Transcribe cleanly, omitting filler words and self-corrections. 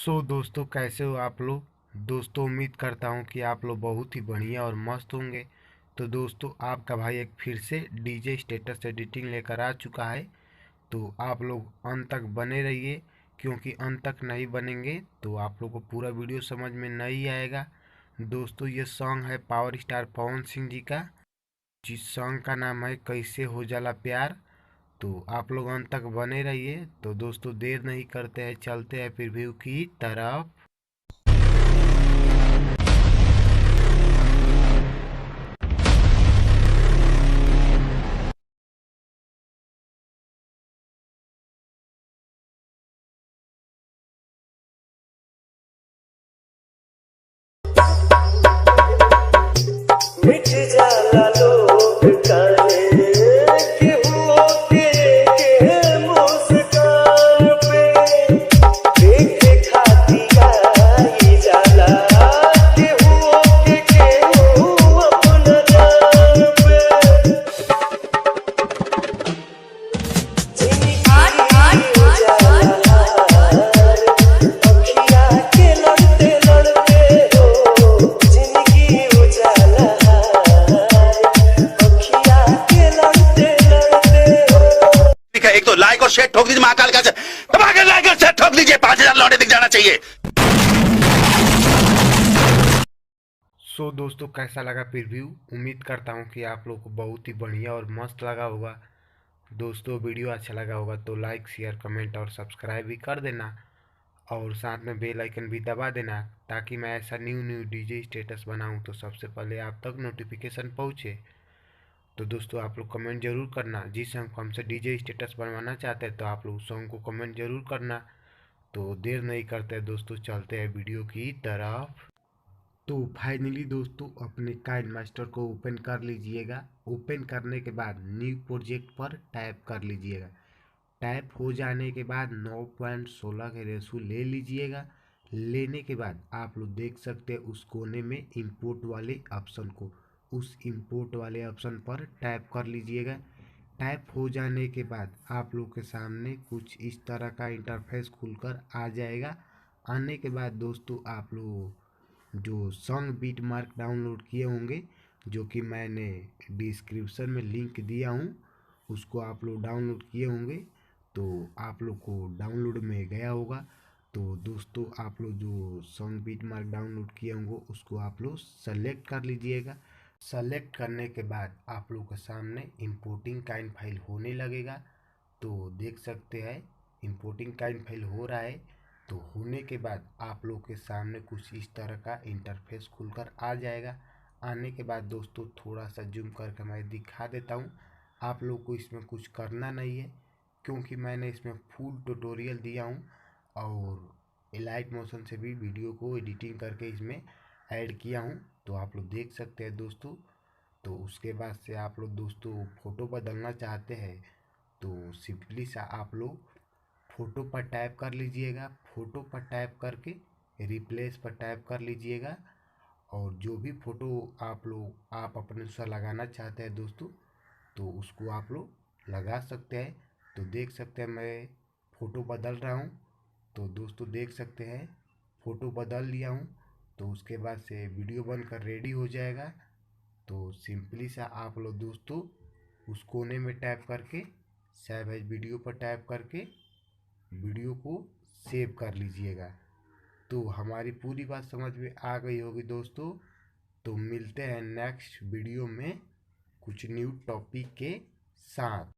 दोस्तों कैसे हो आप लोग। दोस्तों उम्मीद करता हूँ कि आप लोग बहुत ही बढ़िया और मस्त होंगे। तो दोस्तों आपका भाई एक फिर से डीजे स्टेटस एडिटिंग लेकर आ चुका है। तो आप लोग अंत तक बने रहिए, क्योंकि अंत तक नहीं बनेंगे तो आप लोग को पूरा वीडियो समझ में नहीं आएगा। दोस्तों ये सॉन्ग है पावर स्टार पवन सिंह जी का, जिस सॉन्ग का नाम है कैसे हो जाला प्यार। तो आप लोग अंत तक बने रहिए। तो दोस्तों देर नहीं करते हैं, चलते हैं प्रीव्यू की तरफ। मिट जाला लोग काहे केहू के मुस्कान पे देखे खातिर आई जाला केहू अपना जान पे जिंदगी उजाला अखियाँ के लड़ते लड़ते हो जिंदगी उजाला अखियाँ के लड़ते लड़ते हो। ठीक है, एक तो लाइक और शेयर ठोक दीजिए, महाकाल का दबा के लाइक और शेयर ठोक दीजिए, 5,000 लौटे दिख जाना चाहिए। दोस्तों कैसा लगा प्रीव्यू। उम्मीद करता हूँ कि आप लोग को बहुत ही बढ़िया और मस्त लगा होगा। दोस्तों वीडियो अच्छा लगा होगा तो लाइक शेयर कमेंट और सब्सक्राइब भी कर देना, और साथ में बेल आइकन भी दबा देना, ताकि मैं ऐसा न्यू न्यू डीजे स्टेटस बनाऊं तो सबसे पहले आप तक नोटिफिकेशन पहुँचे। तो दोस्तों आप लोग कमेंट जरूर करना, जिस सॉन्ग को हमसे डीजे स्टेटस बनवाना चाहते हैं तो आप लोग सॉन्ग को कमेंट जरूर करना। तो देर नहीं करते दोस्तों, चलते हैं वीडियो की तरफ। तो फाइनली दोस्तों अपने काइन मास्टर को ओपन कर लीजिएगा। ओपन करने के बाद न्यू प्रोजेक्ट पर टैप कर लीजिएगा। टैप हो जाने के बाद 9.16 के रेशो ले लीजिएगा। लेने के बाद आप लोग देख सकते हैं उस कोने में इंपोर्ट वाले ऑप्शन को, उस इंपोर्ट वाले ऑप्शन पर टैप कर लीजिएगा। टैप हो जाने के बाद आप लोग के सामने कुछ इस तरह का इंटरफेस खुलकर आ जाएगा। आने के बाद दोस्तों आप लोग जो सॉन्ग बीट मार्क डाउनलोड किए होंगे, जो कि मैंने डिस्क्रिप्शन में लिंक दिया हूँ, उसको आप लोग डाउनलोड किए होंगे। तो आप लोग को डाउनलोड में गया होगा। तो दोस्तों आप लोग जो सॉन्ग बीट मार्क डाउनलोड किए होंगे उसको आप लोग सेलेक्ट कर लीजिएगा। सेलेक्ट करने के बाद आप लोग के सामने इंपोर्टिंग काइन फाइल होने लगेगा। तो देख सकते हैं इंपोर्टिंग काइन फाइल हो रहा है। तो होने के बाद आप लोग के सामने कुछ इस तरह का इंटरफेस खुलकर आ जाएगा। आने के बाद दोस्तों थोड़ा सा जूम करके मैं दिखा देता हूँ। आप लोग को इसमें कुछ करना नहीं है, क्योंकि मैंने इसमें फुल ट्यूटोरियल दिया हूँ, और लाइट मोशन से भी वीडियो को एडिटिंग करके इसमें ऐड किया हूँ। तो आप लोग देख सकते हैं दोस्तों। तो उसके बाद से आप लोग दोस्तों फ़ोटो बदलना चाहते हैं तो सिंपली सा आप लोग फ़ोटो पर टैप कर लीजिएगा। फ़ोटो पर टैप करके रिप्लेस पर टैप कर लीजिएगा, और जो भी फ़ोटो आप अपने अनुसार लगाना चाहते हैं दोस्तों, तो उसको आप लोग लगा सकते हैं। तो देख सकते हैं मैं फ़ोटो बदल रहा हूँ। तो दोस्तों देख सकते हैं फ़ोटो बदल लिया हूँ। तो उसके बाद से वीडियो बनकर रेडी हो जाएगा। तो सिंपली सा आप लोग दोस्तों उस कोने में टैप करके सेव एज वीडियो पर टैप करके वीडियो को सेव कर लीजिएगा। तो हमारी पूरी बात समझ में आ गई होगी दोस्तों। तो मिलते हैं नेक्स्ट वीडियो में कुछ न्यू टॉपिक के साथ।